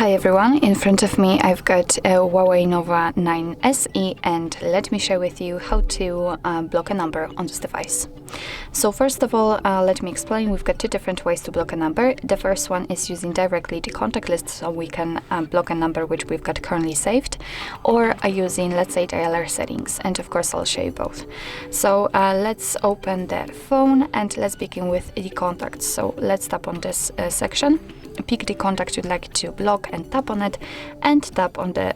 Hi everyone, in front of me I've got a HUAWEI Nova 9 SE, and let me share with you how to block a number on this device. So first of all, let me explain. We've got two different ways to block a number. The first one is using directly the contact list, so we can block a number which we've got currently saved, or using, let's say, dialer settings, and of course I'll show you both. So let's open the phone and let's begin with the contacts. So let's tap on this section, pick the contact you'd like to block and tap on it, and tap on the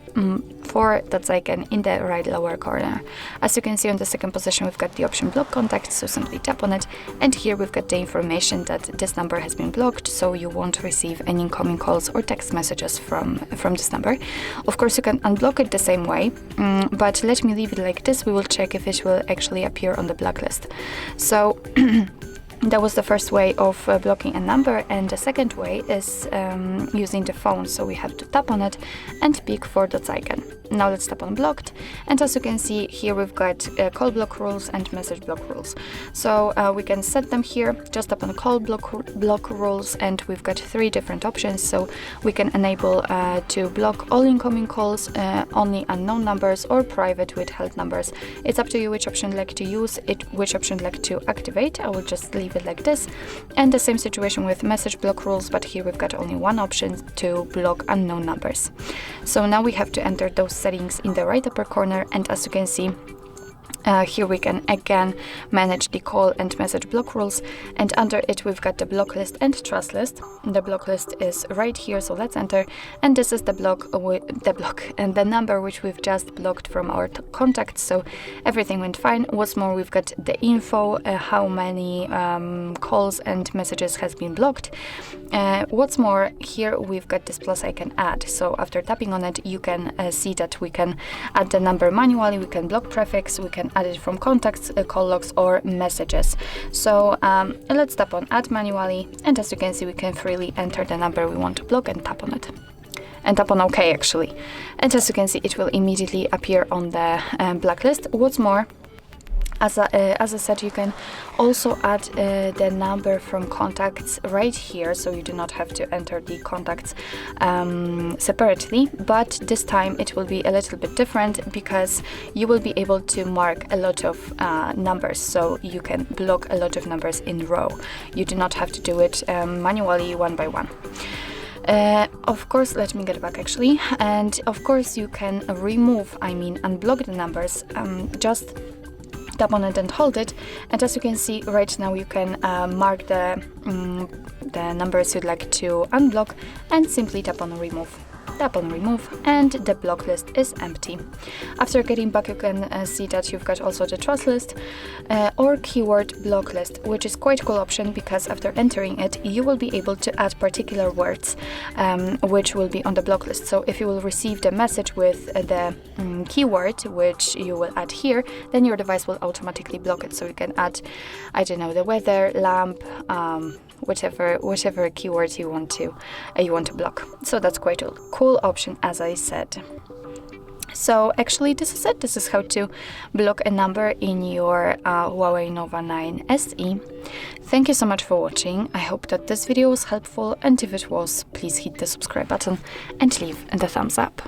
4 dots icon in the right lower corner. As you can see, on the second position we've got the option block contact, so simply tap on it, and here we've got the information that this number has been blocked, so you won't receive any incoming calls or text messages from this number. Of course you can unblock it the same way, but let me leave it like this. We will check if it will actually appear on the blacklist. So that was the first way of blocking a number, and the second way is using the phone. So we have to tap on it and pick 4 dots icon. Now let's tap on blocked, and as you can see here we've got call block rules and message block rules. So we can set them here. Just tap on call block rules, and we've got 3 different options. So we can enable to block all incoming calls, only unknown numbers, or private withheld numbers. It's up to you which option you'd like to use, which option you'd like to activate. I will just leave it like this. And the same situation with message block rules, but here we've got only one option to block unknown numbers. So now we have to enter those settings in the right upper corner, and as you can see, here we can again manage the call and message block rules, and under it we've got the block list and trust list. The block list is right here, so let's enter, and this is the block and the number which we've just blocked from our contacts, so everything went fine. What's more, we've got the info, how many calls and messages has been blocked. What's more, here we've got this plus icon add, so after tapping on it you can see that we can add the number manually, we can block prefix, we can add it from contacts, call logs, or messages. So let's tap on add manually, and as you can see we can freely enter the number we want to block and tap on it. And tap on OK actually. And as you can see, it will immediately appear on the blacklist. What's more, as I said, you can also add the number from contacts right here, so you do not have to enter the contacts separately, but this time it will be a little bit different because you will be able to mark a lot of numbers, so you can block a lot of numbers in a row. You do not have to do it manually one by one. Of course, let me get back actually, and of course you can unblock the numbers. Just tap on it and hold it, and as you can see right now you can mark the numbers you'd like to unblock, and simply tap on remove. Tap on remove, and the block list is empty. After getting back, you can see that you've got also the trust list or keyword block list, which is quite a cool option because after entering it you will be able to add particular words which will be on the block list. So if you will receive the message with the keyword which you will add here, then your device will automatically block it. So you can add, I don't know, the weather, lamp, whichever keywords you want to block. So that's quite a cool option, as I said. So actually this is it. This is how to block a number in your HUAWEI Nova 9 SE. Thank you so much for watching. I hope that this video was helpful, and if it was, please hit the subscribe button and leave the thumbs up.